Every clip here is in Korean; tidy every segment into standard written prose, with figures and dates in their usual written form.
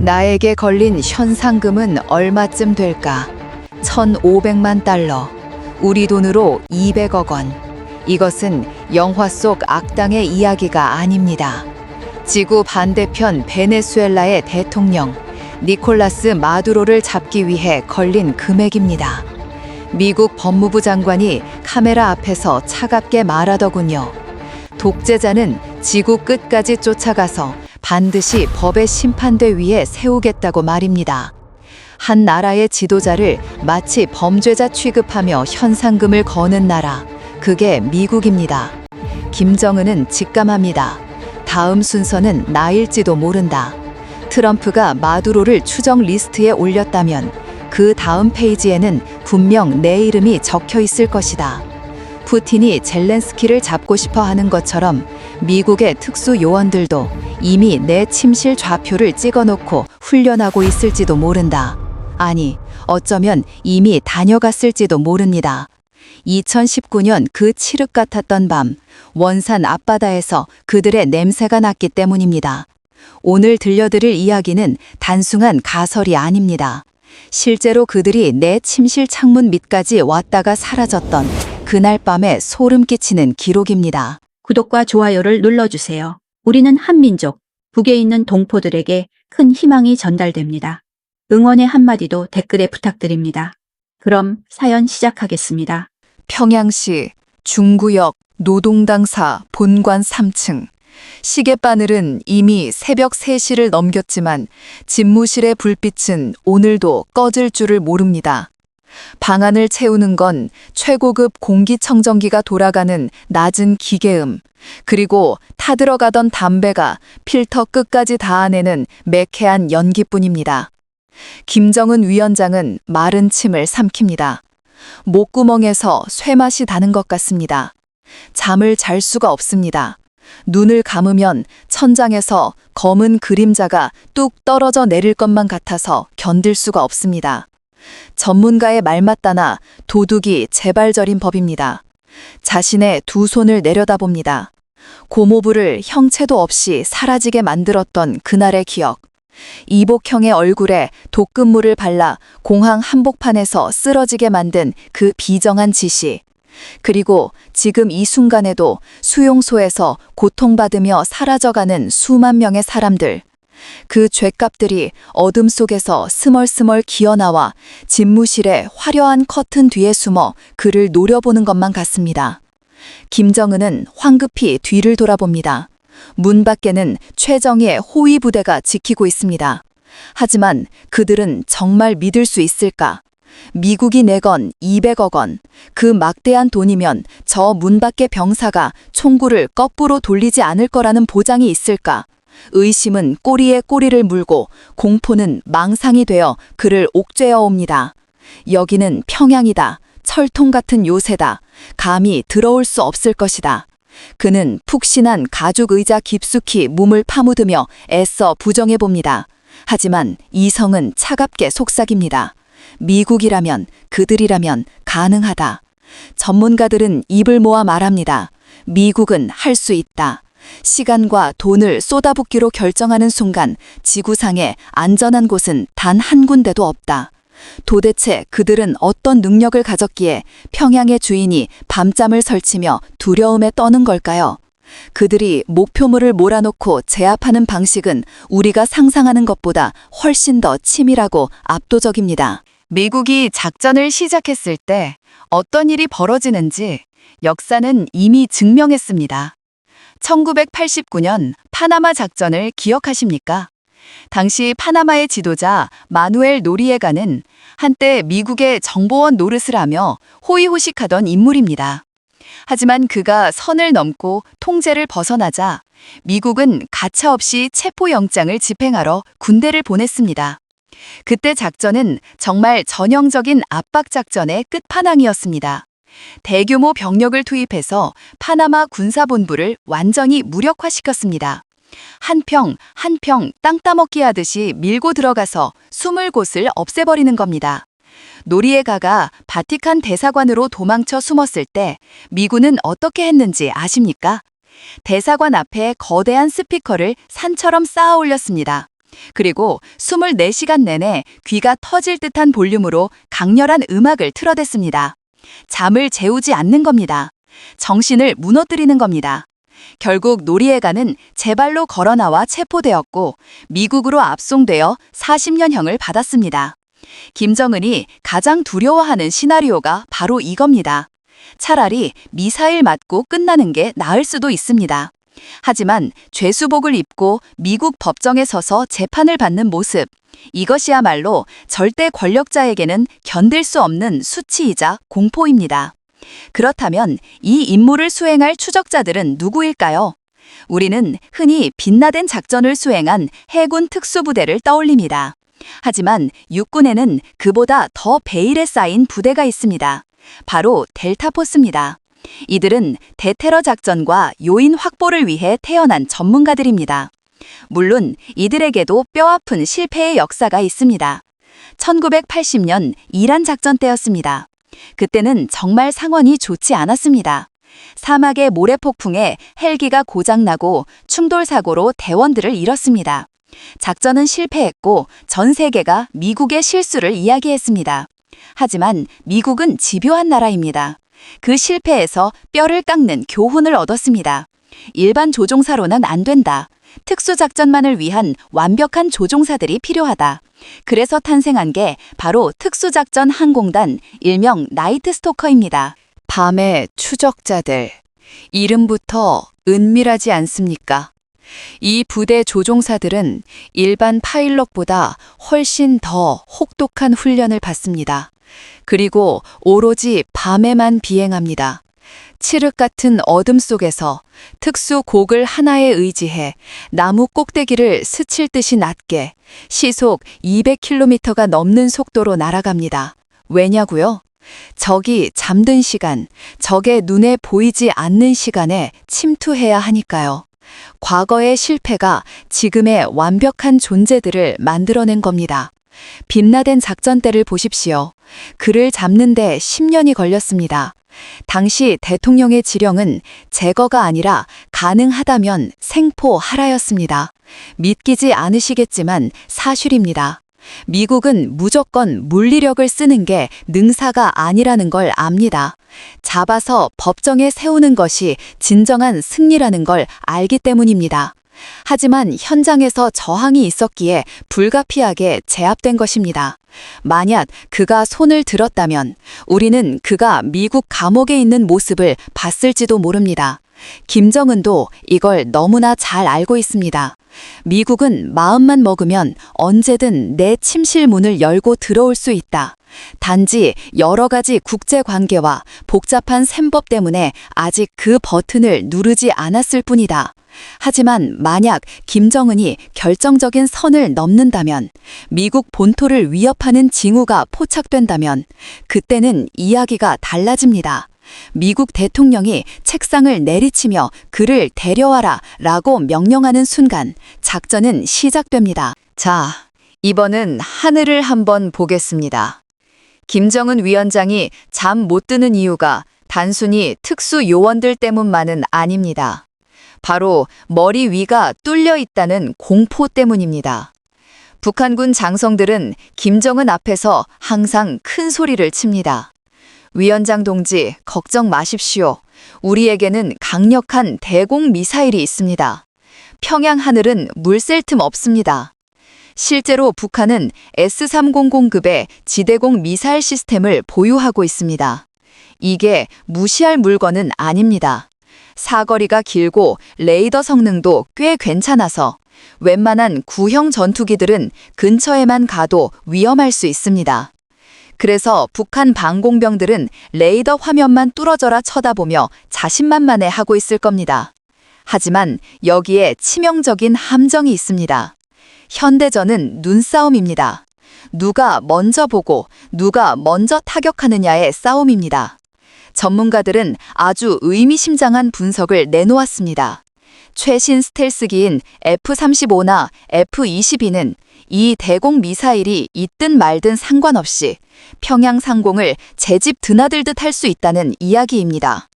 나에게 걸린 현상금은 얼마쯤 될까? 1,500만 달러. 우리 돈으로 200억 원. 이것은 영화 속 악당의 이야기가 아닙니다. 지구 반대편 베네수엘라의 대통령 니콜라스 마두로를 잡기 위해 걸린 금액입니다. 미국 법무부 장관이 카메라 앞에서 차갑게 말하더군요. 독재자는 지구 끝까지 쫓아가서 반드시 법의 심판대 위에 세우겠다고 말입니다. 한 나라의 지도자를 마치 범죄자 취급하며 현상금을 거는 나라, 그게 미국입니다. 김정은은 직감합니다. 다음 순서는 나일지도 모른다. 트럼프가 마두로를 추적 리스트에 올렸다면 그 다음 페이지에는 분명 내 이름이 적혀 있을 것이다. 푸틴이 젤렌스키를 잡고 싶어 하는 것처럼 미국의 특수 요원들도 이미 내 침실 좌표를 찍어놓고 훈련하고 있을지도 모른다. 아니, 어쩌면 이미 다녀갔을지도 모릅니다. 2019년 그 칠흑 같았던 밤, 원산 앞바다에서 그들의 냄새가 났기 때문입니다. 오늘 들려드릴 이야기는 단순한 가설이 아닙니다. 실제로 그들이 내 침실 창문 밑까지 왔다가 사라졌던 그날 밤에 소름 끼치는 기록입니다. 구독과 좋아요를 눌러주세요. 우리는 한민족, 북에 있는 동포들에게 큰 희망이 전달됩니다. 응원의 한마디도 댓글에 부탁드립니다. 그럼 사연 시작하겠습니다. 평양시 중구역 노동당사 본관 3층. 시계바늘은 이미 새벽 3시를 넘겼지만 집무실의 불빛은 오늘도 꺼질 줄을 모릅니다. 방안을 채우는 건 최고급 공기청정기가 돌아가는 낮은 기계음, 그리고 타들어가던 담배가 필터 끝까지 닿아내는 매캐한 연기뿐입니다. 김정은 위원장은 마른 침을 삼킵니다. 목구멍에서 쇠맛이 나는 것 같습니다. 잠을 잘 수가 없습니다. 눈을 감으면 천장에서 검은 그림자가 뚝 떨어져 내릴 것만 같아서 견딜 수가 없습니다. 전문가의 말 맞다나 도둑이 재발절인 법입니다. 자신의 두 손을 내려다봅니다. 고모부를 형체도 없이 사라지게 만들었던 그날의 기억. 이복형의 얼굴에 독극물을 발라 공항 한복판에서 쓰러지게 만든 그 비정한 지시. 그리고 지금 이 순간에도 수용소에서 고통받으며 사라져가는 수만 명의 사람들. 그 죗값들이 어둠 속에서 스멀스멀 기어나와 집무실의 화려한 커튼 뒤에 숨어 그를 노려보는 것만 같습니다. 김정은은 황급히 뒤를 돌아봅니다. 문 밖에는 최정예 호위 부대가 지키고 있습니다. 하지만 그들은 정말 믿을 수 있을까? 미국이 내건 200억 원, 그 막대한 돈이면 저 문 밖의 병사가 총구를 거꾸로 돌리지 않을 거라는 보장이 있을까? 의심은 꼬리에 꼬리를 물고 공포는 망상이 되어 그를 옥죄어 옵니다. 여기는 평양이다. 철통 같은 요새다. 감히 들어올 수 없을 것이다. 그는 푹신한 가죽 의자 깊숙이 몸을 파묻으며 애써 부정해봅니다. 하지만 이성은 차갑게 속삭입니다. 미국이라면, 그들이라면 가능하다. 전문가들은 입을 모아 말합니다. 미국은 할 수 있다. 시간과 돈을 쏟아붓기로 결정하는 순간 지구상에 안전한 곳은 단 한 군데도 없다. 도대체 그들은 어떤 능력을 가졌기에 평양의 주인이 밤잠을 설치며 두려움에 떠는 걸까요? 그들이 목표물을 몰아놓고 제압하는 방식은 우리가 상상하는 것보다 훨씬 더 치밀하고 압도적입니다. 미국이 작전을 시작했을 때 어떤 일이 벌어지는지 역사는 이미 증명했습니다. 1989년 파나마 작전을 기억하십니까? 당시 파나마의 지도자 마누엘 노리에가는 한때 미국의 정보원 노릇을 하며 호의호식하던 인물입니다. 하지만 그가 선을 넘고 통제를 벗어나자 미국은 가차없이 체포영장을 집행하러 군대를 보냈습니다. 그때 작전은 정말 전형적인 압박작전의 끝판왕이었습니다. 대규모 병력을 투입해서 파나마 군사본부를 완전히 무력화시켰습니다. 한 평 땅 따먹기 하듯이 밀고 들어가서 숨을 곳을 없애버리는 겁니다. 노리에가가 바티칸 대사관으로 도망쳐 숨었을 때 미군은 어떻게 했는지 아십니까? 대사관 앞에 거대한 스피커를 산처럼 쌓아 올렸습니다. 그리고 24시간 내내 귀가 터질 듯한 볼륨으로 강렬한 음악을 틀어댔습니다. 잠을 재우지 않는 겁니다. 정신을 무너뜨리는 겁니다. 결국 노리에가는 제 발로 걸어나와 체포되었고 미국으로 압송되어 40년형을 받았습니다. 김정은이 가장 두려워하는 시나리오가 바로 이겁니다. 차라리 미사일 맞고 끝나는 게 나을 수도 있습니다. 하지만 죄수복을 입고 미국 법정에 서서 재판을 받는 모습, 이것이야말로 절대 권력자에게는 견딜 수 없는 수치이자 공포입니다. 그렇다면 이 임무를 수행할 추적자들은 누구일까요? 우리는 흔히 빛나된 작전을 수행한 해군 특수부대를 떠올립니다. 하지만 육군에는 그보다 더 베일에 쌓인 부대가 있습니다. 바로 델타포스입니다. 이들은 대테러 작전과 요인 확보를 위해 태어난 전문가들입니다. 물론 이들에게도 뼈아픈 실패의 역사가 있습니다. 1980년 이란 작전 때였습니다. 그때는 정말 상황이 좋지 않았습니다. 사막의 모래폭풍에 헬기가 고장나고 충돌 사고로 대원들을 잃었습니다. 작전은 실패했고 전 세계가 미국의 실수를 이야기했습니다. 하지만 미국은 집요한 나라입니다. 그 실패에서 뼈를 깎는 교훈을 얻었습니다. 일반 조종사로는 안 된다. 특수작전만을 위한 완벽한 조종사들이 필요하다. 그래서 탄생한 게 바로 특수작전 항공단, 일명 나이트스토커입니다. 밤의 추적자들. 이름부터 은밀하지 않습니까? 이 부대 조종사들은 일반 파일럿보다 훨씬 더 혹독한 훈련을 받습니다. 그리고 오로지 밤에만 비행합니다. 칠흑 같은 어둠 속에서 특수 곡을 하나에 의지해 나무 꼭대기를 스칠 듯이 낮게 시속 200km가 넘는 속도로 날아갑니다. 왜냐고요? 적이 잠든 시간, 적의 눈에 보이지 않는 시간에 침투해야 하니까요. 과거의 실패가 지금의 완벽한 존재들을 만들어낸 겁니다. 빛나된 작전 때를 보십시오. 그를 잡는데 10년이 걸렸습니다. 당시 대통령의 지령은 제거가 아니라 가능하다면 생포하라였습니다. 믿기지 않으시겠지만 사실입니다. 미국은 무조건 물리력을 쓰는 게 능사가 아니라는 걸 압니다. 잡아서 법정에 세우는 것이 진정한 승리라는 걸 알기 때문입니다. 하지만 현장에서 저항이 있었기에 불가피하게 제압된 것입니다. 만약 그가 손을 들었다면 우리는 그가 미국 감옥에 있는 모습을 봤을지도 모릅니다. 김정은도 이걸 너무나 잘 알고 있습니다. 미국은 마음만 먹으면 언제든 내 침실 문을 열고 들어올 수 있다. 단지 여러 가지 국제 관계와 복잡한 셈법 때문에 아직 그 버튼을 누르지 않았을 뿐이다. 하지만 만약 김정은이 결정적인 선을 넘는다면, 미국 본토를 위협하는 징후가 포착된다면 그때는 이야기가 달라집니다. 미국 대통령이 책상을 내리치며 그를 데려와라 라고 명령하는 순간 작전은 시작됩니다. 자, 이번은 하늘을 한번 보겠습니다. 김정은 위원장이 잠 못 드는 이유가 단순히 특수 요원들 때문만은 아닙니다. 바로 머리 위가 뚫려 있다는 공포 때문입니다. 북한군 장성들은 김정은 앞에서 항상 큰 소리를 칩니다. 위원장 동지, 걱정 마십시오. 우리에게는 강력한 대공 미사일이 있습니다. 평양 하늘은 물샐 틈 없습니다. 실제로 북한은 S-300급의 지대공 미사일 시스템을 보유하고 있습니다. 이게 무시할 물건은 아닙니다. 사거리가 길고 레이더 성능도 꽤 괜찮아서 웬만한 구형 전투기들은 근처에만 가도 위험할 수 있습니다. 그래서 북한 방공병들은 레이더 화면만 뚫어져라 쳐다보며 자신만만해 하고 있을 겁니다. 하지만 여기에 치명적인 함정이 있습니다. 현대전은 눈싸움입니다. 누가 먼저 보고 누가 먼저 타격하느냐의 싸움입니다. 전문가들은 아주 의미심장한 분석을 내놓았습니다. 최신 스텔스기인 F-35나 F-22는 이 대공 미사일이 있든 말든 상관없이 평양 상공을 제 집 드나들듯 할 수 있다는 이야기입니다.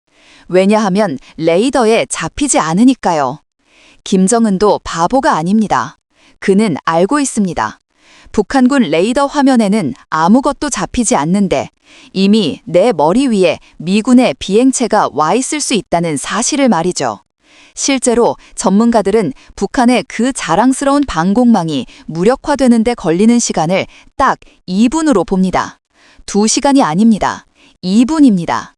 왜냐하면 레이더에 잡히지 않으니까요. 김정은도 바보가 아닙니다. 그는 알고 있습니다. 북한군 레이더 화면에는 아무것도 잡히지 않는데 이미 내 머리 위에 미군의 비행체가 와 있을 수 있다는 사실을 말이죠. 실제로 전문가들은 북한의 그 자랑스러운 방공망이 무력화되는 데 걸리는 시간을 딱 2분으로 봅니다. 2시간이 아닙니다. 2분입니다.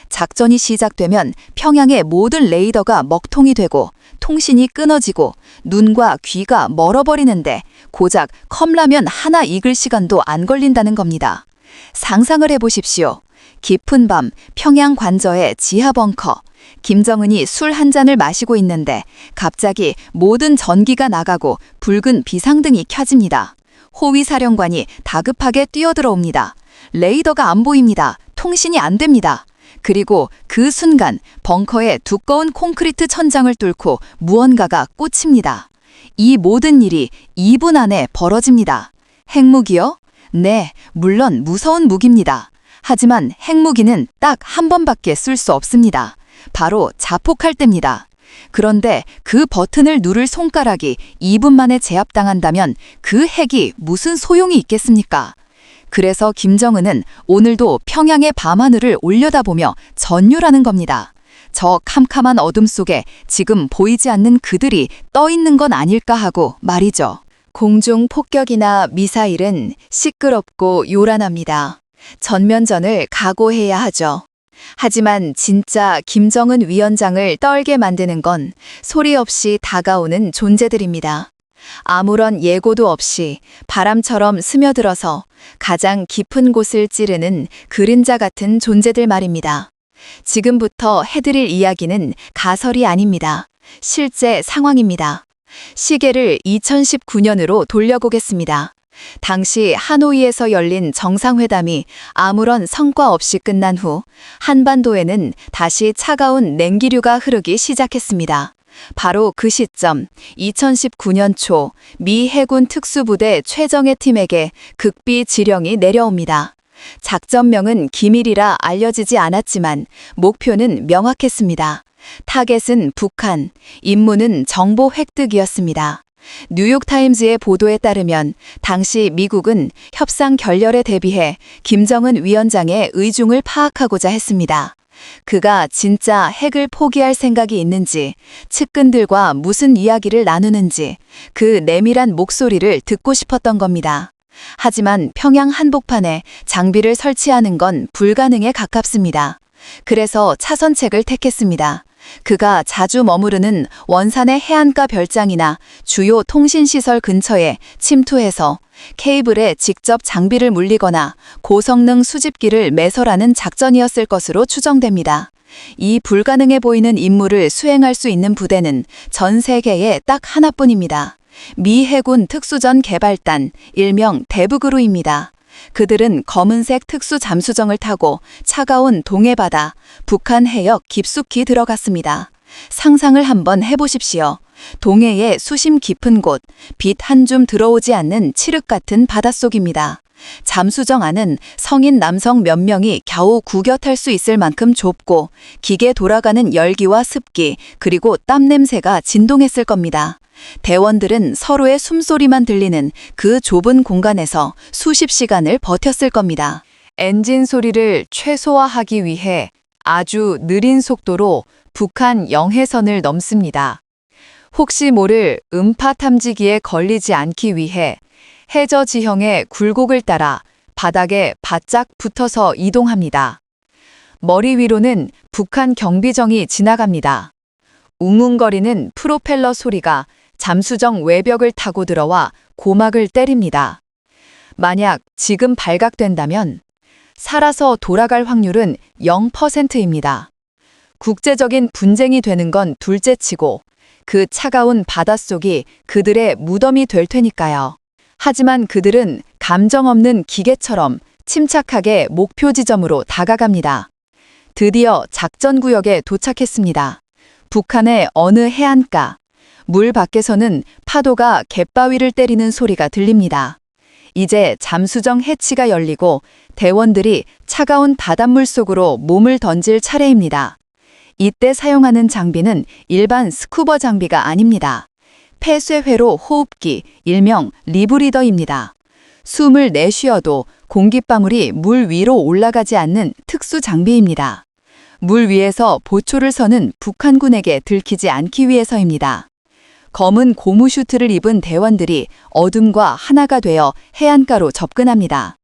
작전이 시작되면 평양의 모든 레이더가 먹통이 되고 통신이 끊어지고 눈과 귀가 멀어버리는데 고작 컵라면 하나 익을 시간도 안 걸린다는 겁니다. 상상을 해보십시오. 깊은 밤 평양 관저의 지하 벙커. 김정은이 술 한 잔을 마시고 있는데 갑자기 모든 전기가 나가고 붉은 비상등이 켜집니다. 호위 사령관이 다급하게 뛰어들어옵니다. 레이더가 안 보입니다. 통신이 안 됩니다. 그리고 그 순간 벙커의 두꺼운 콘크리트 천장을 뚫고 무언가가 꽂힙니다. 이 모든 일이 2분 안에 벌어집니다. 핵무기요? 네, 물론 무서운 무기입니다. 하지만 핵무기는 딱 한 번밖에 쓸 수 없습니다. 바로 자폭할 때입니다. 그런데 그 버튼을 누를 손가락이 2분 만에 제압당한다면 그 핵이 무슨 소용이 있겠습니까? 그래서 김정은은 오늘도 평양의 밤하늘을 올려다보며 전율하는 겁니다. 저 캄캄한 어둠 속에 지금 보이지 않는 그들이 떠 있는 건 아닐까 하고 말이죠. 공중 폭격이나 미사일은 시끄럽고 요란합니다. 전면전을 각오해야 하죠. 하지만 진짜 김정은 위원장을 떨게 만드는 건 소리 없이 다가오는 존재들입니다. 아무런 예고도 없이 바람처럼 스며들어서 가장 깊은 곳을 찌르는 그림자 같은 존재들 말입니다. 지금부터 해드릴 이야기는 가설이 아닙니다. 실제 상황입니다. 시계를 2019년으로 돌려보겠습니다. 당시 하노이에서 열린 정상회담이 아무런 성과 없이 끝난 후 한반도에는 다시 차가운 냉기류가 흐르기 시작했습니다. 바로 그 시점 2019년 초 미 해군 특수부대 최정예 팀에게 극비 지령이 내려옵니다. 작전명은 기밀이라 알려지지 않았지만 목표는 명확했습니다. 타겟은 북한, 임무는 정보 획득이었습니다. 뉴욕타임즈의 보도에 따르면 당시 미국은 협상 결렬에 대비해 김정은 위원장의 의중을 파악하고자 했습니다. 그가 진짜 핵을 포기할 생각이 있는지, 측근들과 무슨 이야기를 나누는지 그 내밀한 목소리를 듣고 싶었던 겁니다. 하지만 평양 한복판에 장비를 설치하는 건 불가능에 가깝습니다. 그래서 차선책을 택했습니다. 그가 자주 머무르는 원산의 해안가 별장이나 주요 통신시설 근처에 침투해서 케이블에 직접 장비를 물리거나 고성능 수집기를 매설하는 작전이었을 것으로 추정됩니다. 이 불가능해 보이는 임무를 수행할 수 있는 부대는 전 세계에 딱 하나뿐입니다. 미 해군 특수전 개발단, 일명 대북그루입니다. 그들은 검은색 특수 잠수정을 타고 차가운 동해바다, 북한 해역 깊숙이 들어갔습니다. 상상을 한번 해보십시오. 동해의 수심 깊은 곳, 빛 한 줌 들어오지 않는 칠흑 같은 바닷속입니다. 잠수정 안은 성인 남성 몇 명이 겨우 구겨 탈 수 있을 만큼 좁고 기계 돌아가는 열기와 습기 그리고 땀 냄새가 진동했을 겁니다. 대원들은 서로의 숨소리만 들리는 그 좁은 공간에서 수십 시간을 버텼을 겁니다. 엔진 소리를 최소화하기 위해 아주 느린 속도로 북한 영해선을 넘습니다. 혹시 모를 음파 탐지기에 걸리지 않기 위해 해저 지형의 굴곡을 따라 바닥에 바짝 붙어서 이동합니다. 머리 위로는 북한 경비정이 지나갑니다. 웅웅거리는 프로펠러 소리가 잠수정 외벽을 타고 들어와 고막을 때립니다. 만약 지금 발각된다면 살아서 돌아갈 확률은 0%입니다. 국제적인 분쟁이 되는 건 둘째치고 그 차가운 바닷속이 그들의 무덤이 될 테니까요. 하지만 그들은 감정 없는 기계처럼 침착하게 목표 지점으로 다가갑니다. 드디어 작전구역에 도착했습니다. 북한의 어느 해안가. 물 밖에서는 파도가 갯바위를 때리는 소리가 들립니다. 이제 잠수정 해치가 열리고 대원들이 차가운 바닷물 속으로 몸을 던질 차례입니다. 이때 사용하는 장비는 일반 스쿠버 장비가 아닙니다. 폐쇄회로 호흡기, 일명 리브리더입니다. 숨을 내쉬어도 공기방울이 물 위로 올라가지 않는 특수 장비입니다. 물 위에서 보초를 서는 북한군에게 들키지 않기 위해서입니다. 검은 고무 슈트를 입은 대원들이 어둠과 하나가 되어 해안가로 접근합니다.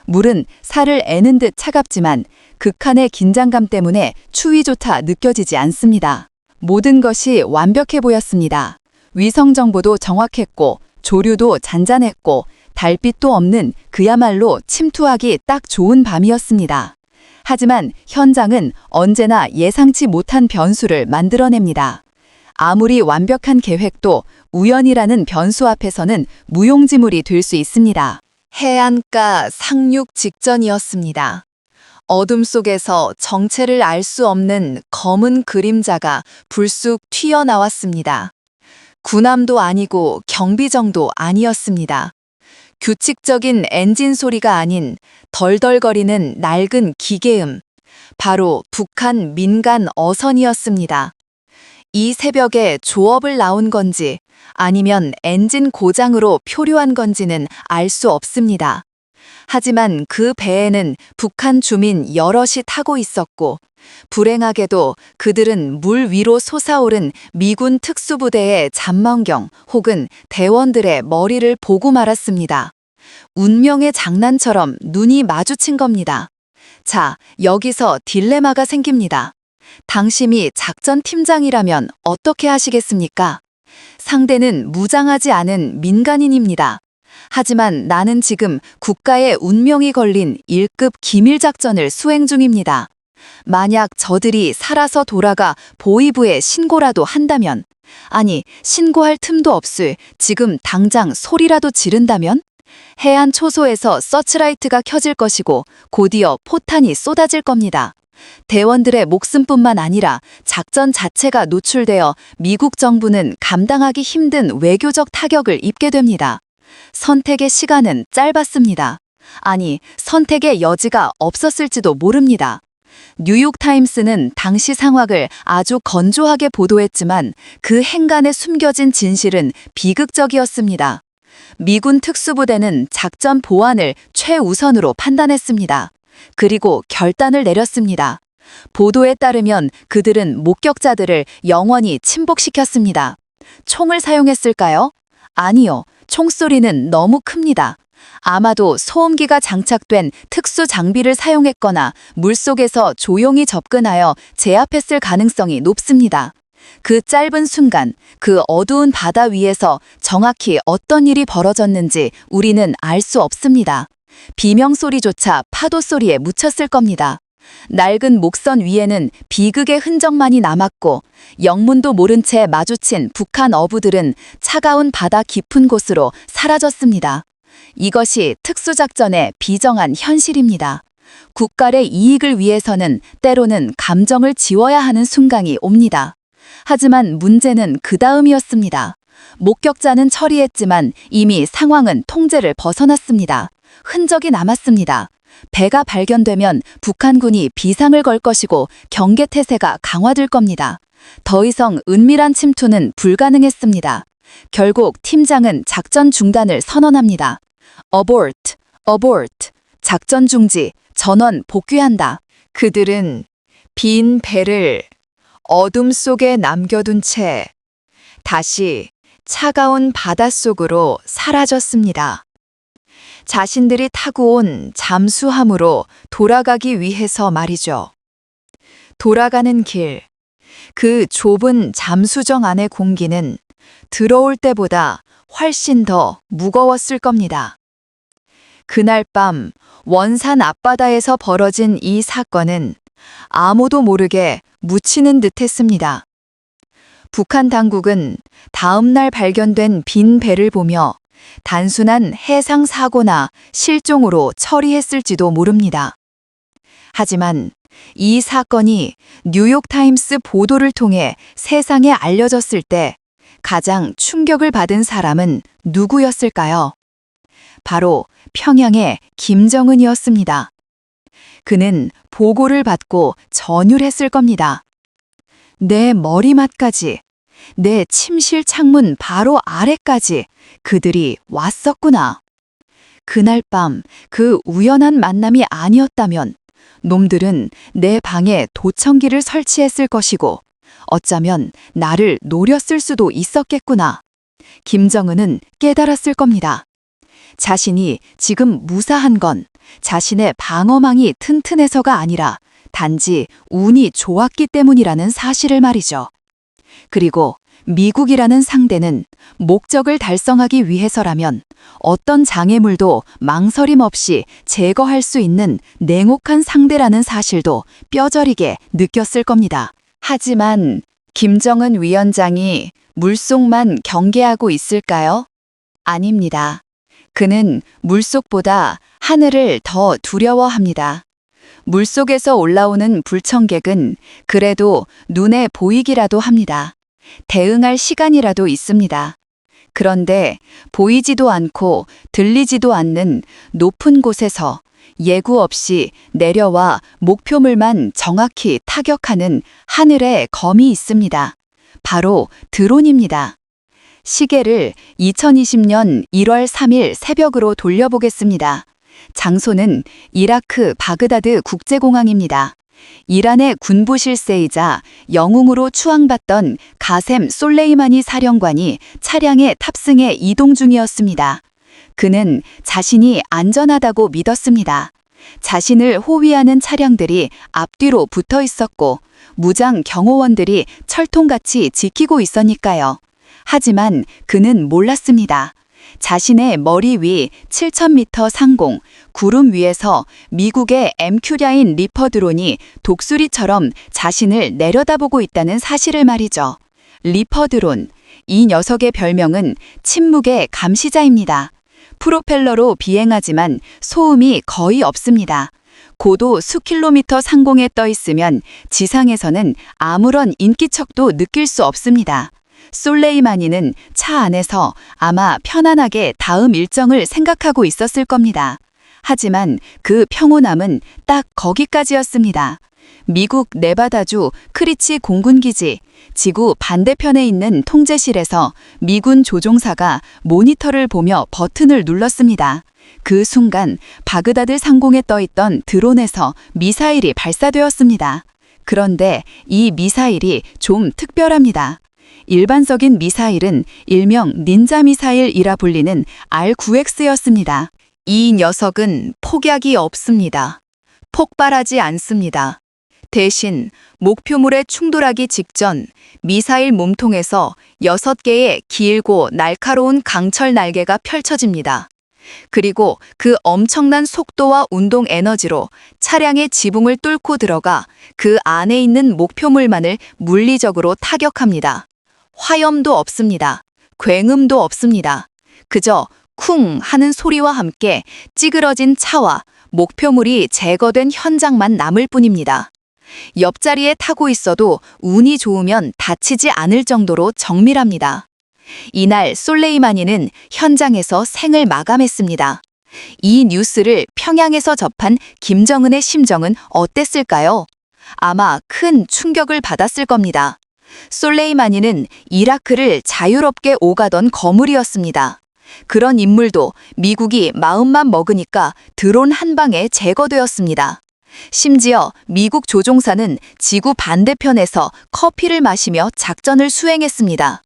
물은 살을 애는 듯 차갑지만 극한의 긴장감 때문에 추위조차 느껴지지 않습니다. 모든 것이 완벽해 보였습니다. 위성 정보도 정확했고 조류도 잔잔했고 달빛도 없는 그야말로 침투하기 딱 좋은 밤이었습니다. 하지만 현장은 언제나 예상치 못한 변수를 만들어냅니다. 아무리 완벽한 계획도 우연이라는 변수 앞에서는 무용지물이 될 수 있습니다. 해안가 상륙 직전이었습니다. 어둠 속에서 정체를 알 수 없는 검은 그림자가 불쑥 튀어나왔습니다. 군함도 아니고 경비정도 아니었습니다. 규칙적인 엔진 소리가 아닌 덜덜거리는 낡은 기계음, 바로 북한 민간 어선이었습니다. 이 새벽에 조업을 나온 건지 아니면 엔진 고장으로 표류한 건지는 알 수 없습니다. 하지만 그 배에는 북한 주민 여럿이 타고 있었고 불행하게도 그들은 물 위로 솟아오른 미군 특수부대의 잠망경 혹은 대원들의 머리를 보고 말았습니다. 운명의 장난처럼 눈이 마주친 겁니다. 자, 여기서 딜레마가 생깁니다. 당신이 작전 팀장이라면 어떻게 하시겠습니까? 상대는 무장하지 않은 민간인입니다. 하지만 나는 지금 국가의 운명이 걸린 1급 기밀작전을 수행 중입니다. 만약 저들이 살아서 돌아가 보위부에 신고라도 한다면, 아니, 신고할 틈도 없을 지금 당장 소리라도 지른다면? 해안 초소에서 서치라이트가 켜질 것이고 곧이어 포탄이 쏟아질 겁니다. 대원들의 목숨뿐만 아니라 작전 자체가 노출되어 미국 정부는 감당하기 힘든 외교적 타격을 입게 됩니다. 선택의 시간은 짧았습니다. 아니, 선택의 여지가 없었을지도 모릅니다. 뉴욕타임스는 당시 상황을 아주 건조하게 보도했지만 그 행간에 숨겨진 진실은 비극적이었습니다. 미군 특수부대는 작전 보완을 최우선으로 판단했습니다. 그리고 결단을 내렸습니다. 보도에 따르면 그들은 목격자들을 영원히 침복시켰습니다. 총을 사용했을까요? 아니요. 총소리는 너무 큽니다. 아마도 소음기가 장착된 특수 장비를 사용했거나 물속에서 조용히 접근하여 제압했을 가능성이 높습니다. 그 짧은 순간, 그 어두운 바다 위에서 정확히 어떤 일이 벌어졌는지 우리는 알 수 없습니다. 비명소리조차 파도 소리에 묻혔을 겁니다. 낡은 목선 위에는 비극의 흔적만이 남았고 영문도 모른 채 마주친 북한 어부들은 차가운 바다 깊은 곳으로 사라졌습니다. 이것이 특수작전의 비정한 현실입니다. 국가의 이익을 위해서는 때로는 감정을 지워야 하는 순간이 옵니다. 하지만 문제는 그 다음이었습니다. 목격자는 처리했지만 이미 상황은 통제를 벗어났습니다. 흔적이 남았습니다. 배가 발견되면 북한군이 비상을 걸 것이고 경계태세가 강화될 겁니다. 더 이상 은밀한 침투는 불가능했습니다. 결국 팀장은 작전 중단을 선언합니다. Abort, abort, 작전 중지, 전원 복귀한다. 그들은 빈 배를 어둠 속에 남겨둔 채 다시 차가운 바닷속으로 사라졌습니다. 자신들이 타고 온 잠수함으로 돌아가기 위해서 말이죠. 돌아가는 길, 그 좁은 잠수정 안의 공기는 들어올 때보다 훨씬 더 무거웠을 겁니다. 그날 밤 원산 앞바다에서 벌어진 이 사건은 아무도 모르게 묻히는 듯했습니다. 북한 당국은 다음 날 발견된 빈 배를 보며 단순한 해상 사고나 실종으로 처리했을지도 모릅니다. 하지만 이 사건이 뉴욕타임스 보도를 통해 세상에 알려졌을 때 가장 충격을 받은 사람은 누구였을까요? 바로 평양의 김정은이었습니다. 그는 보고를 받고 전율했을 겁니다. 내 머리맡까지 내 침실 창문 바로 아래까지 그들이 왔었구나. 그날 밤 그 우연한 만남이 아니었다면 놈들은 내 방에 도청기를 설치했을 것이고 어쩌면 나를 노렸을 수도 있었겠구나. 김정은은 깨달았을 겁니다. 자신이 지금 무사한 건 자신의 방어망이 튼튼해서가 아니라 단지 운이 좋았기 때문이라는 사실을 말이죠. 그리고 미국이라는 상대는 목적을 달성하기 위해서라면 어떤 장애물도 망설임 없이 제거할 수 있는 냉혹한 상대라는 사실도 뼈저리게 느꼈을 겁니다. 하지만 김정은 위원장이 물속만 경계하고 있을까요? 아닙니다. 그는 물속보다 하늘을 더 두려워합니다. 물속에서 올라오는 불청객은 그래도 눈에 보이기라도 합니다. 대응할 시간이라도 있습니다. 그런데 보이지도 않고 들리지도 않는 높은 곳에서 예고 없이 내려와 목표물만 정확히 타격하는 하늘의 검이 있습니다. 바로 드론입니다. 시계를 2020년 1월 3일 새벽으로 돌려보겠습니다. 장소는 이라크 바그다드 국제공항입니다. 이란의 군부 실세이자 영웅으로 추앙받던 가셈 솔레이마니 사령관이 차량에 탑승해 이동 중이었습니다. 그는 자신이 안전하다고 믿었습니다. 자신을 호위하는 차량들이 앞뒤로 붙어 있었고 무장 경호원들이 철통같이 지키고 있었니까요. 하지만 그는 몰랐습니다. 자신의 머리 위 7,000m 상공, 구름 위에서 미국의 MQ라인 리퍼 드론이 독수리처럼 자신을 내려다보고 있다는 사실을 말이죠. 리퍼 드론, 이 녀석의 별명은 침묵의 감시자입니다. 프로펠러로 비행하지만 소음이 거의 없습니다. 고도 수킬로미터 상공에 떠 있으면 지상에서는 아무런 인기척도 느낄 수 없습니다. 솔레이마니는 차 안에서 아마 편안하게 다음 일정을 생각하고 있었을 겁니다. 하지만 그 평온함은 딱 거기까지였습니다. 미국 네바다주 크리치 공군기지, 지구 반대편에 있는 통제실에서 미군 조종사가 모니터를 보며 버튼을 눌렀습니다. 그 순간 바그다드 상공에 떠있던 드론에서 미사일이 발사되었습니다. 그런데 이 미사일이 좀 특별합니다. 일반적인 미사일은 일명 닌자 미사일이라 불리는 R9X였습니다. 이 녀석은 폭약이 없습니다. 폭발하지 않습니다. 대신 목표물에 충돌하기 직전 미사일 몸통에서 6개의 길고 날카로운 강철 날개가 펼쳐집니다. 그리고 그 엄청난 속도와 운동 에너지로 차량의 지붕을 뚫고 들어가 그 안에 있는 목표물만을 물리적으로 타격합니다. 화염도 없습니다. 굉음도 없습니다. 그저 쿵 하는 소리와 함께 찌그러진 차와 목표물이 제거된 현장만 남을 뿐입니다. 옆자리에 타고 있어도 운이 좋으면 다치지 않을 정도로 정밀합니다. 이날 솔레이마니는 현장에서 생을 마감했습니다. 이 뉴스를 평양에서 접한 김정은의 심정은 어땠을까요? 아마 큰 충격을 받았을 겁니다. 솔레이마니는 이라크를 자유롭게 오가던 거물이었습니다. 그런 인물도 미국이 마음만 먹으니까 드론 한 방에 제거되었습니다. 심지어 미국 조종사는 지구 반대편에서 커피를 마시며 작전을 수행했습니다.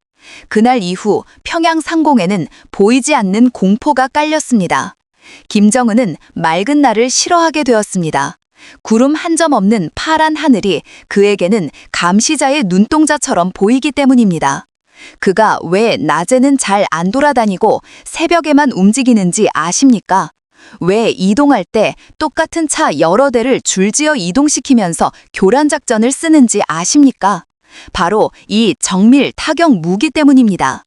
그날 이후 평양 상공에는 보이지 않는 공포가 깔렸습니다. 김정은은 맑은 날을 싫어하게 되었습니다. 구름 한 점 없는 파란 하늘이 그에게는 감시자의 눈동자처럼 보이기 때문입니다. 그가 왜 낮에는 잘 안 돌아다니고 새벽에만 움직이는지 아십니까? 왜 이동할 때 똑같은 차 여러 대를 줄지어 이동시키면서 교란 작전을 쓰는지 아십니까? 바로 이 정밀 타격 무기 때문입니다.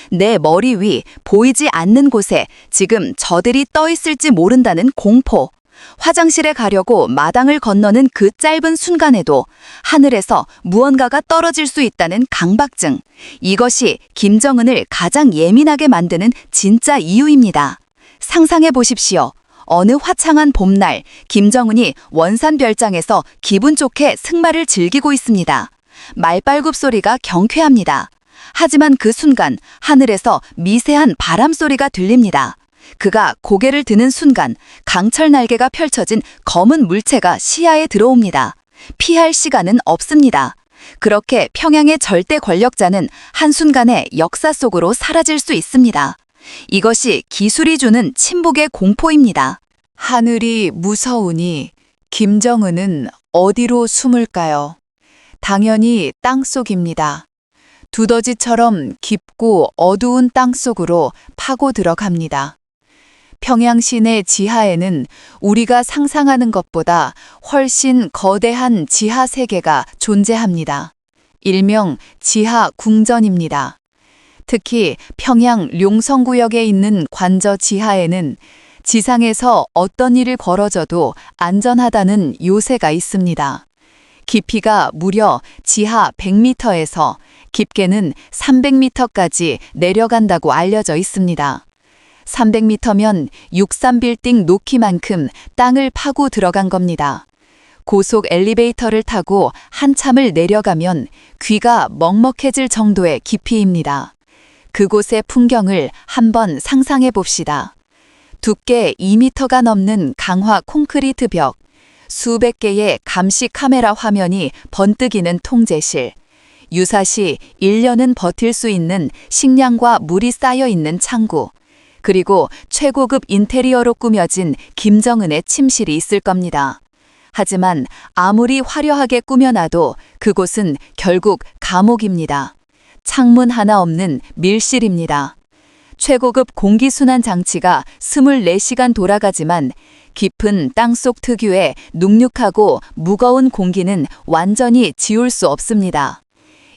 내 머리 위 보이지 않는 곳에 지금 저들이 떠 있을지 모른다는 공포. 화장실에 가려고 마당을 건너는 그 짧은 순간에도 하늘에서 무언가가 떨어질 수 있다는 강박증. 이것이 김정은을 가장 예민하게 만드는 진짜 이유입니다. 상상해 보십시오. 어느 화창한 봄날, 김정은이 원산별장에서 기분 좋게 승마를 즐기고 있습니다. 말발굽 소리가 경쾌합니다. 하지만 그 순간 하늘에서 미세한 바람 소리가 들립니다. 그가 고개를 드는 순간 강철 날개가 펼쳐진 검은 물체가 시야에 들어옵니다. 피할 시간은 없습니다. 그렇게 평양의 절대 권력자는 한순간에 역사 속으로 사라질 수 있습니다. 이것이 기술이 주는 침묵의 공포입니다. 하늘이 무서우니 김정은은 어디로 숨을까요? 당연히 땅속입니다. 두더지처럼 깊고 어두운 땅속으로 파고 들어갑니다. 평양 시내 지하에는 우리가 상상하는 것보다 훨씬 거대한 지하 세계가 존재합니다. 일명 지하 궁전입니다. 특히 평양 룡성구역에 있는 관저 지하에는 지상에서 어떤 일이 벌어져도 안전하다는 요새가 있습니다. 깊이가 무려 지하 100m에서 깊게는 300m까지 내려간다고 알려져 있습니다. 300m면 63빌딩 놓기만큼 땅을 파고 들어간 겁니다. 고속 엘리베이터를 타고 한참을 내려가면 귀가 먹먹해질 정도의 깊이입니다. 그곳의 풍경을 한번 상상해 봅시다. 두께 2m가 넘는 강화 콘크리트 벽, 수백 개의 감시 카메라 화면이 번뜩이는 통제실, 유사시 1년은 버틸 수 있는 식량과 물이 쌓여 있는 창고, 그리고 최고급 인테리어로 꾸며진 김정은의 침실이 있을 겁니다. 하지만 아무리 화려하게 꾸며놔도 그곳은 결국 감옥입니다. 창문 하나 없는 밀실입니다. 최고급 공기순환 장치가 24시간 돌아가지만 깊은 땅속 특유의 눅눅하고 무거운 공기는 완전히 지울 수 없습니다.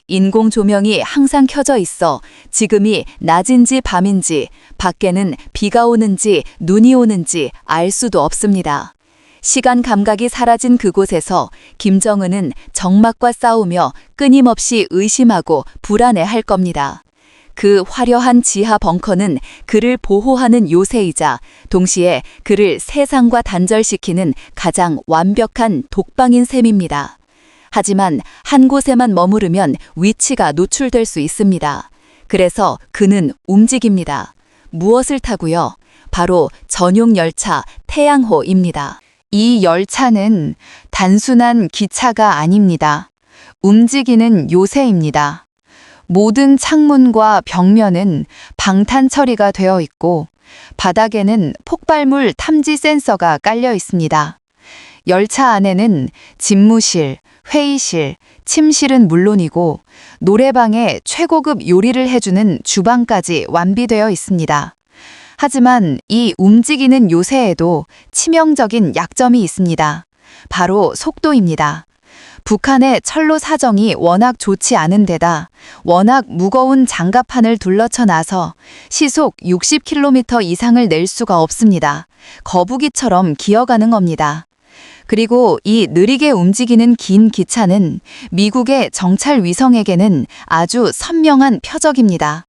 인공 조명이 항상 켜져 있어 지금이 낮인지 밤인지 밖에는 비가 오는지 눈이 오는지 알 수도 없습니다. 시간 감각이 사라진 그곳에서 김정은은 정막과 싸우며 끊임없이 의심하고 불안해할 겁니다. 그 화려한 지하 벙커는 그를 보호하는 요새이자 동시에 그를 세상과 단절시키는 가장 완벽한 독방인 셈입니다. 하지만 한 곳에만 머무르면 위치가 노출될 수 있습니다. 그래서 그는 움직입니다. 무엇을 타고요? 바로 전용 열차 태양호입니다. 이 열차는 단순한 기차가 아닙니다. 움직이는 요새입니다. 모든 창문과 벽면은 방탄 처리가 되어 있고 바닥에는 폭발물 탐지 센서가 깔려 있습니다. 열차 안에는 집무실, 회의실, 침실은 물론이고 노래방에 최고급 요리를 해주는 주방까지 완비되어 있습니다. 하지만 이 움직이는 요새에도 치명적인 약점이 있습니다. 바로 속도입니다. 북한의 철로 사정이 워낙 좋지 않은 데다 워낙 무거운 장갑판을 둘러쳐 놔서 시속 60km 이상을 낼 수가 없습니다. 거북이처럼 기어가는 겁니다. 그리고 이 느리게 움직이는 긴 기차는 미국의 정찰 위성에게는 아주 선명한 표적입니다.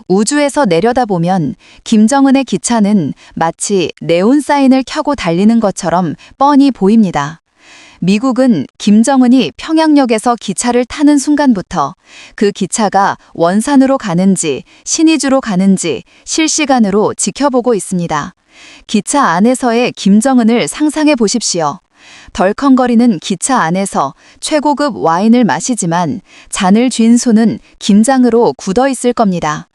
우주에서 내려다보면 김정은의 기차는 마치 네온 사인을 켜고 달리는 것처럼 뻔히 보입니다. 미국은 김정은이 평양역에서 기차를 타는 순간부터 그 기차가 원산으로 가는지 신의주로 가는지 실시간으로 지켜보고 있습니다. 기차 안에서의 김정은을 상상해 보십시오. 덜컹거리는 기차 안에서 최고급 와인을 마시지만 잔을 쥔 손은 김장으로 굳어 있을 겁니다.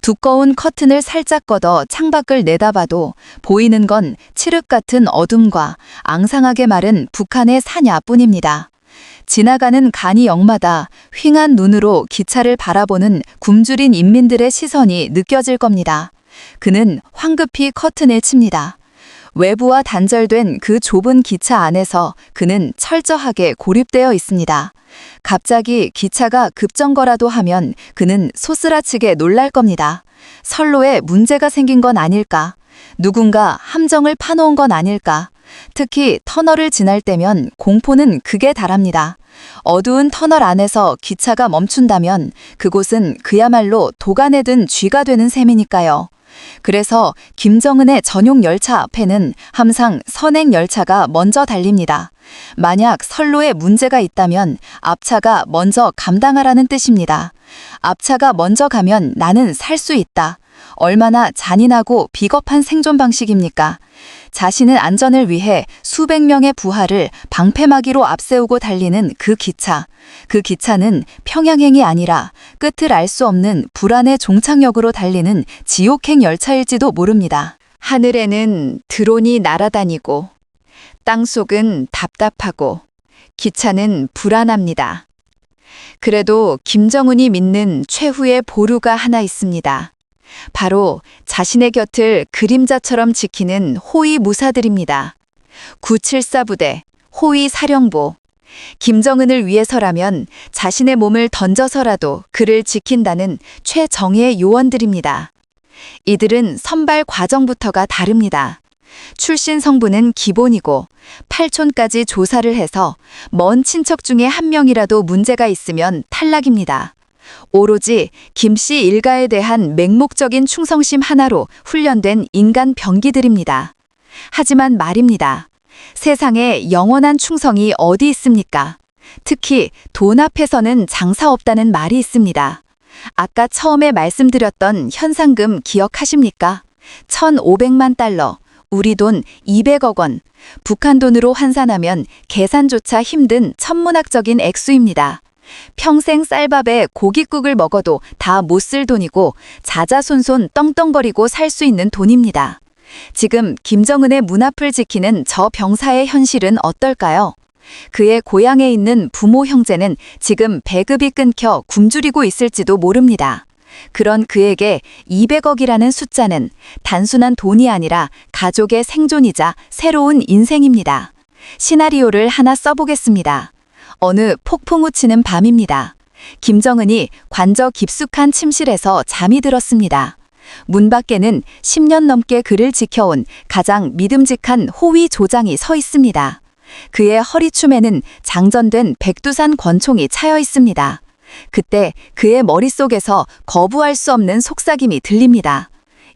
두꺼운 커튼을 살짝 걷어 창밖을 내다봐도 보이는 건 칠흑 같은 어둠과 앙상하게 마른 북한의 산야뿐입니다. 지나가는 간이 역마다 휑한 눈으로 기차를 바라보는 굶주린 인민들의 시선이 느껴질 겁니다. 그는 황급히 커튼을 칩니다. 외부와 단절된 그 좁은 기차 안에서 그는 철저하게 고립되어 있습니다. 갑자기 기차가 급정거라도 하면 그는 소스라치게 놀랄 겁니다. 선로에 문제가 생긴 건 아닐까? 누군가 함정을 파놓은 건 아닐까? 특히 터널을 지날 때면 공포는 극에 달합니다. 어두운 터널 안에서 기차가 멈춘다면 그곳은 그야말로 도간에 든 쥐가 되는 셈이니까요. 그래서 김정은의 전용 열차 앞에는 항상 선행 열차가 먼저 달립니다. 만약 선로에 문제가 있다면 앞차가 먼저 감당하라는 뜻입니다. 앞차가 먼저 가면 나는 살 수 있다. 얼마나 잔인하고 비겁한 생존 방식입니까? 자신의 안전을 위해 수백 명의 부하를 방패막이로 앞세우고 달리는 그 기차. 그 기차는 평양행이 아니라 끝을 알 수 없는 불안의 종착역으로 달리는 지옥행 열차일지도 모릅니다. 하늘에는 드론이 날아다니고 땅속은 답답하고 기차는 불안합니다. 그래도 김정은이 믿는 최후의 보루가 하나 있습니다. 바로 자신의 곁을 그림자처럼 지키는 호위 무사들입니다. 974 부대, 호위 사령부. 김정은을 위해서라면 자신의 몸을 던져서라도 그를 지킨다는 최정예의 요원들입니다. 이들은 선발 과정부터가 다릅니다. 출신 성분은 기본이고 8촌까지 조사를 해서 먼 친척 중에 한 명이라도 문제가 있으면 탈락입니다. 오로지 김씨 일가에 대한 맹목적인 충성심 하나로 훈련된 인간 병기들입니다. 하지만 말입니다. 세상에 영원한 충성이 어디 있습니까? 특히 돈 앞에서는 장사 없다는 말이 있습니다. 아까 처음에 말씀드렸던 현상금 기억하십니까? 1,500만 달러, 우리 돈 200억 원, 북한 돈으로 환산하면 계산조차 힘든 천문학적인 액수입니다. 평생 쌀밥에 고깃국을 먹어도 다 못 쓸 돈이고 자자손손 떵떵거리고 살 수 있는 돈입니다. 지금 김정은의 문 앞을 지키는 저 병사의 현실은 어떨까요? 그의 고향에 있는 부모 형제는 지금 배급이 끊겨 굶주리고 있을지도 모릅니다. 그런 그에게 200억이라는 숫자는 단순한 돈이 아니라 가족의 생존이자 새로운 인생입니다. 시나리오를 하나 써보겠습니다. 어느 폭풍우 치는 밤입니다. 김정은이 관저 깊숙한 침실에서 잠이 들었습니다. 문 밖에는 10년 넘게 그를 지켜온 가장 믿음직한 호위 조장이 서 있습니다. 그의 허리춤에는 장전된 백두산 권총이 차여 있습니다. 그때 그의 머릿속에서 거부할 수 없는 속삭임이 들립니다.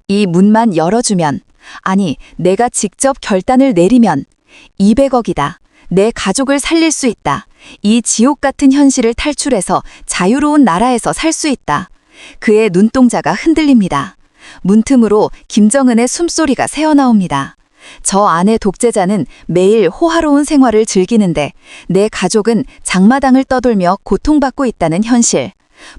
이 문만 열어주면, 아니 내가 직접 결단을 내리면 200억이다. 내 가족을 살릴 수 있다. 이 지옥 같은 현실을 탈출해서 자유로운 나라에서 살 수 있다. 그의 눈동자가 흔들립니다. 문틈으로 김정은의 숨소리가 새어나옵니다. 저 아내 독재자는 매일 호화로운 생활을 즐기는데 내 가족은 장마당을 떠돌며 고통받고 있다는 현실.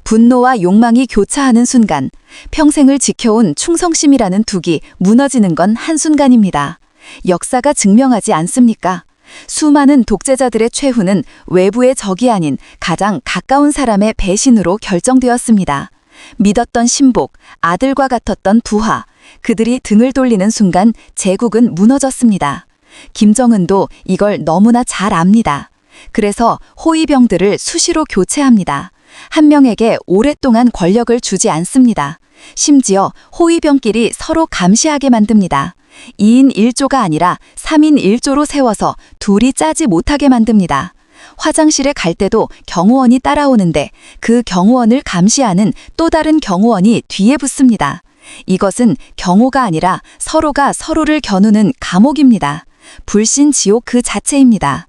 분노와 욕망이 교차하는 순간 평생을 지켜온 충성심이라는 둑이 무너지는 건 한순간입니다. 역사가 증명하지 않습니까? 수많은 독재자들의 최후는 외부의 적이 아닌 가장 가까운 사람의 배신으로 결정되었습니다. 믿었던 신복, 아들과 같았던 부하, 그들이 등을 돌리는 순간 제국은 무너졌습니다. 김정은도 이걸 너무나 잘 압니다. 그래서 호위병들을 수시로 교체합니다. 한 명에게 오랫동안 권력을 주지 않습니다. 심지어 호위병끼리 서로 감시하게 만듭니다. 2인 1조가 아니라 3인 1조로 세워서 둘이 짜지 못하게 만듭니다. 화장실에 갈 때도 경호원이 따라오는데 그 경호원을 감시하는 또 다른 경호원이 뒤에 붙습니다. 이것은 경호가 아니라 서로가 서로를 겨누는 감옥입니다. 불신 지옥 그 자체입니다.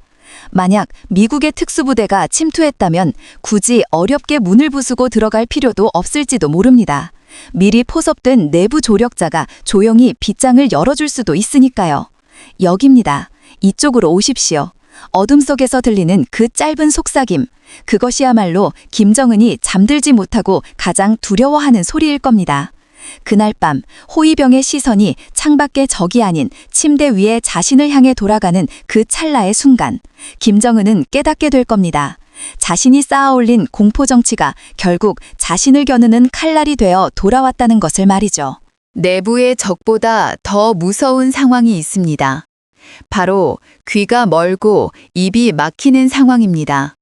만약 미국의 특수부대가 침투했다면 굳이 어렵게 문을 부수고 들어갈 필요도 없을지도 모릅니다. 미리 포섭된 내부 조력자가 조용히 빗장을 열어줄 수도 있으니까요. 여기입니다. 이쪽으로 오십시오. 어둠 속에서 들리는 그 짧은 속삭임. 그것이야말로 김정은이 잠들지 못하고 가장 두려워하는 소리일 겁니다. 그날 밤 호위병의 시선이 창밖의 적이 아닌 침대 위에 자신을 향해 돌아가는 그 찰나의 순간 김정은은 깨닫게 될 겁니다. 자신이 쌓아올린 공포정치가 결국 자신을 겨누는 칼날이 되어 돌아왔다는 것을 말이죠. 내부의 적보다 더 무서운 상황이 있습니다. 바로 귀가 멀고 입이 막히는 상황입니다.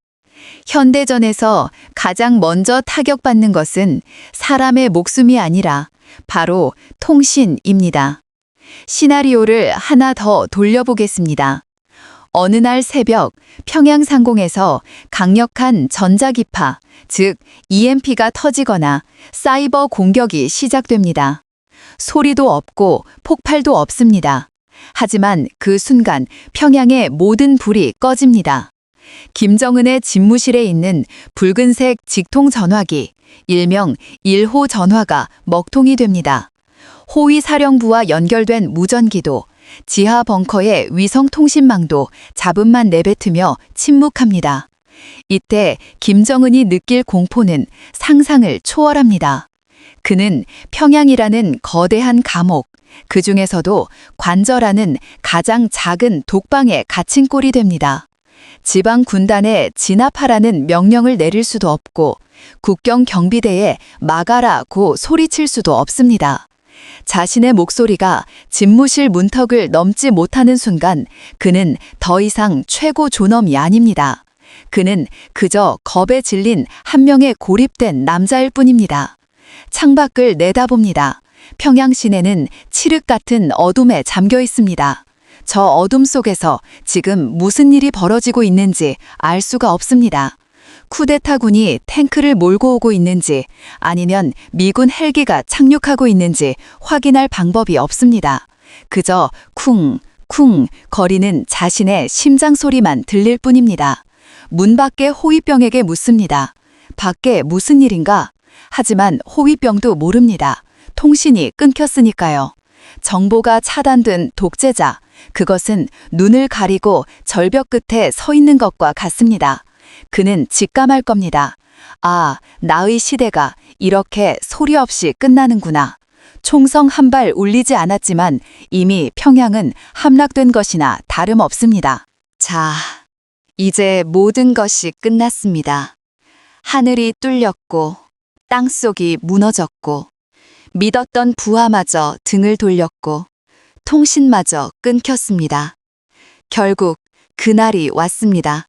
현대전에서 가장 먼저 타격받는 것은 사람의 목숨이 아니라 바로 통신입니다. 시나리오를 하나 더 돌려보겠습니다. 어느 날 새벽 평양 상공에서 강력한 전자기파, 즉 EMP가 터지거나 사이버 공격이 시작됩니다. 소리도 없고 폭발도 없습니다. 하지만 그 순간 평양의 모든 불이 꺼집니다. 김정은의 집무실에 있는 붉은색 직통 전화기, 일명 1호 전화가 먹통이 됩니다. 호위 사령부와 연결된 무전기도, 지하 벙커의 위성통신망도 잡음만 내뱉으며 침묵합니다. 이때 김정은이 느낄 공포는 상상을 초월합니다. 그는 평양이라는 거대한 감옥, 그 중에서도 관저라는 가장 작은 독방에 갇힌 꼴이 됩니다. 지방 군단에 진압하라는 명령을 내릴 수도 없고 국경 경비대에 막아라고 소리칠 수도 없습니다. 자신의 목소리가 집무실 문턱을 넘지 못하는 순간 그는 더 이상 최고 존엄이 아닙니다. 그는 그저 겁에 질린 한 명의 고립된 남자일 뿐입니다. 창밖을 내다봅니다. 평양 시내는 칠흑 같은 어둠에 잠겨 있습니다. 저 어둠 속에서 지금 무슨 일이 벌어지고 있는지 알 수가 없습니다. 쿠데타군이 탱크를 몰고 오고 있는지 아니면 미군 헬기가 착륙하고 있는지 확인할 방법이 없습니다. 그저 쿵, 쿵 거리는 자신의 심장 소리만 들릴 뿐입니다. 문 밖의 호위병에게 묻습니다. 밖에 무슨 일인가? 하지만 호위병도 모릅니다. 통신이 끊겼으니까요. 정보가 차단된 독재자, 그것은 눈을 가리고 절벽 끝에 서 있는 것과 같습니다. 그는 직감할 겁니다. 아, 나의 시대가 이렇게 소리 없이 끝나는구나. 총성 한 발 울리지 않았지만 이미 평양은 함락된 것이나 다름없습니다. 자, 이제 모든 것이 끝났습니다. 하늘이 뚫렸고 땅속이 무너졌고 믿었던 부하마저 등을 돌렸고 통신마저 끊겼습니다. 결국 그날이 왔습니다.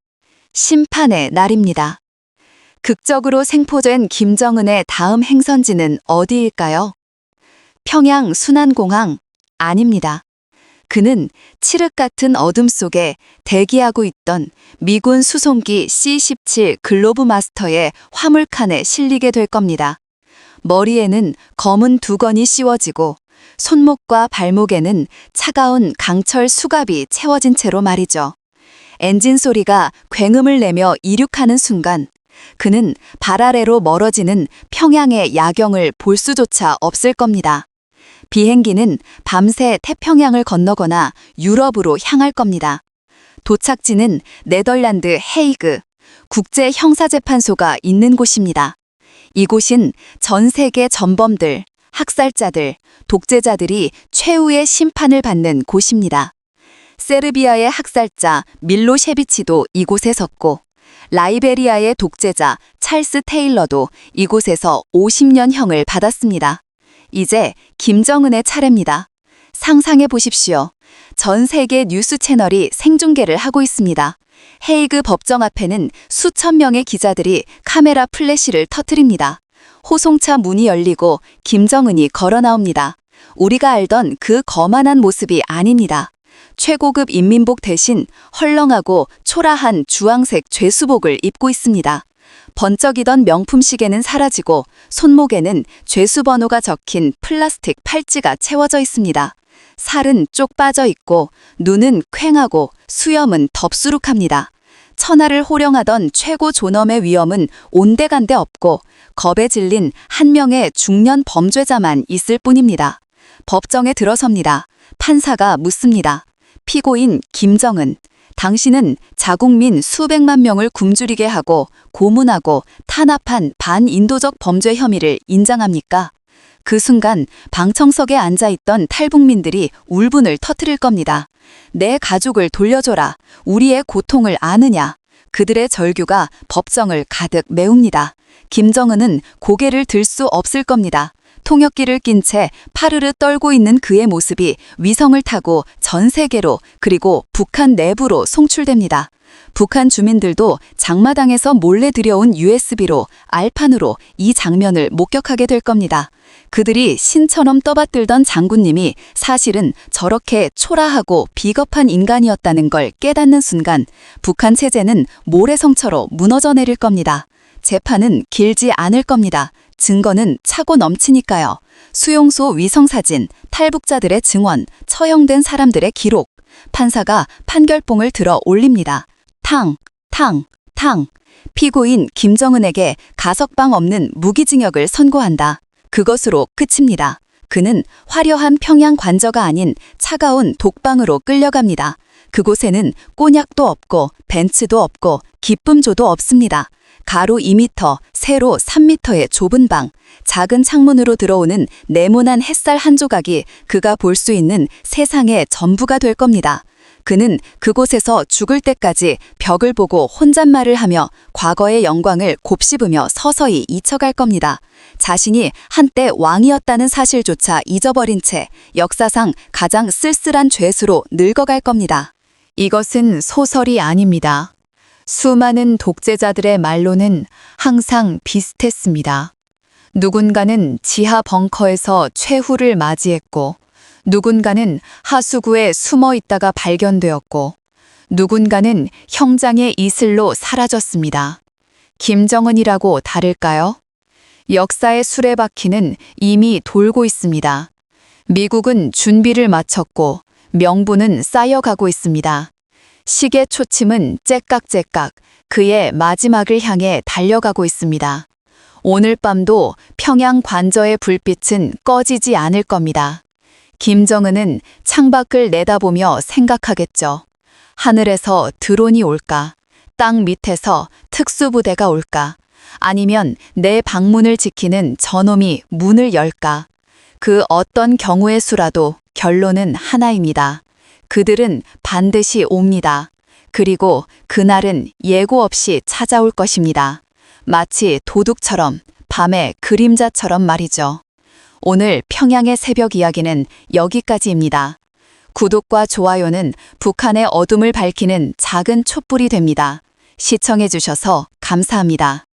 심판의 날입니다. 극적으로 생포된 김정은의 다음 행선지는 어디일까요? 평양 순안공항? 아닙니다. 그는 칠흑 같은 어둠 속에 대기하고 있던 미군 수송기 C-17 글로브 마스터의 화물칸에 실리게 될 겁니다. 머리에는 검은 두건이 씌워지고 손목과 발목에는 차가운 강철 수갑이 채워진 채로 말이죠. 엔진 소리가 굉음을 내며 이륙하는 순간 그는 발 아래로 멀어지는 평양의 야경을 볼 수조차 없을 겁니다. 비행기는 밤새 태평양을 건너거나 유럽으로 향할 겁니다. 도착지는 네덜란드 헤이그, 국제형사재판소가 있는 곳입니다. 이곳은 전 세계 전범들, 학살자들, 독재자들이 최후의 심판을 받는 곳입니다. 세르비아의 학살자 밀로셰비치도 이곳에 섰고 라이베리아의 독재자 찰스 테일러도 이곳에서 50년형을 받았습니다. 이제 김정은의 차례입니다. 상상해 보십시오. 전 세계 뉴스 채널이 생중계를 하고 있습니다. 헤이그 법정 앞에는 수천 명의 기자들이 카메라 플래시를 터뜨립니다. 호송차 문이 열리고 김정은이 걸어 나옵니다. 우리가 알던 그 거만한 모습이 아닙니다. 최고급 인민복 대신 헐렁하고 초라한 주황색 죄수복을 입고 있습니다. 번쩍이던 명품 시계는 사라지고 손목에는 죄수 번호가 적힌 플라스틱 팔찌가 채워져 있습니다. 살은 쪽 빠져 있고 눈은 퀭하고 수염은 덥수룩합니다. 천하를 호령하던 최고 존엄의 위엄은 온데간데 없고 겁에 질린 한 명의 중년 범죄자만 있을 뿐입니다. 법정에 들어섭니다. 판사가 묻습니다. 피고인 김정은, 당신은 자국민 수백만 명을 굶주리게 하고 고문하고 탄압한 반인도적 범죄 혐의를 인정합니까? 그 순간 방청석에 앉아있던 탈북민들이 울분을 터뜨릴 겁니다. 내 가족을 돌려줘라. 우리의 고통을 아느냐. 그들의 절규가 법정을 가득 메웁니다. 김정은은 고개를 들 수 없을 겁니다. 통역기를 낀 채 파르르 떨고 있는 그의 모습이 위성을 타고 전 세계로 그리고 북한 내부로 송출됩니다. 북한 주민들도 장마당에서 몰래 들여온 USB로 알판으로 이 장면을 목격하게 될 겁니다. 그들이 신처럼 떠받들던 장군님이 사실은 저렇게 초라하고 비겁한 인간이었다는 걸 깨닫는 순간 북한 체제는 모래성처럼 무너져 내릴 겁니다. 재판은 길지 않을 겁니다. 증거는 차고 넘치니까요. 수용소 위성사진, 탈북자들의 증언, 처형된 사람들의 기록. 판사가 판결봉을 들어 올립니다. 탕, 탕, 탕. 피고인 김정은에게 가석방 없는 무기징역을 선고한다. 그것으로 끝입니다. 그는 화려한 평양 관저가 아닌 차가운 독방으로 끌려갑니다. 그곳에는 꼬냑도 없고 벤츠도 없고 기쁨조도 없습니다. 가로 2m, 세로 3m의 좁은 방, 작은 창문으로 들어오는 네모난 햇살 한 조각이 그가 볼 수 있는 세상의 전부가 될 겁니다. 그는 그곳에서 죽을 때까지 벽을 보고 혼잣말을 하며 과거의 영광을 곱씹으며 서서히 잊혀갈 겁니다. 자신이 한때 왕이었다는 사실조차 잊어버린 채 역사상 가장 쓸쓸한 죄수로 늙어갈 겁니다. 이것은 소설이 아닙니다. 수많은 독재자들의 말로는 항상 비슷했습니다. 누군가는 지하 벙커에서 최후를 맞이했고, 누군가는 하수구에 숨어 있다가 발견되었고, 누군가는 형장의 이슬로 사라졌습니다. 김정은이라고 다를까요? 역사의 수레바퀴는 이미 돌고 있습니다. 미국은 준비를 마쳤고 명분은 쌓여가고 있습니다. 시계 초침은 째깍째깍 그의 마지막을 향해 달려가고 있습니다. 오늘 밤도 평양 관저의 불빛은 꺼지지 않을 겁니다. 김정은은 창밖을 내다보며 생각하겠죠. 하늘에서 드론이 올까? 땅 밑에서 특수부대가 올까? 아니면 내 방문을 지키는 저놈이 문을 열까? 그 어떤 경우의 수라도 결론은 하나입니다. 그들은 반드시 옵니다. 그리고 그날은 예고 없이 찾아올 것입니다. 마치 도둑처럼, 밤의 그림자처럼 말이죠. 오늘 평양의 새벽 이야기는 여기까지입니다. 구독과 좋아요는 북한의 어둠을 밝히는 작은 촛불이 됩니다. 시청해주셔서 감사합니다.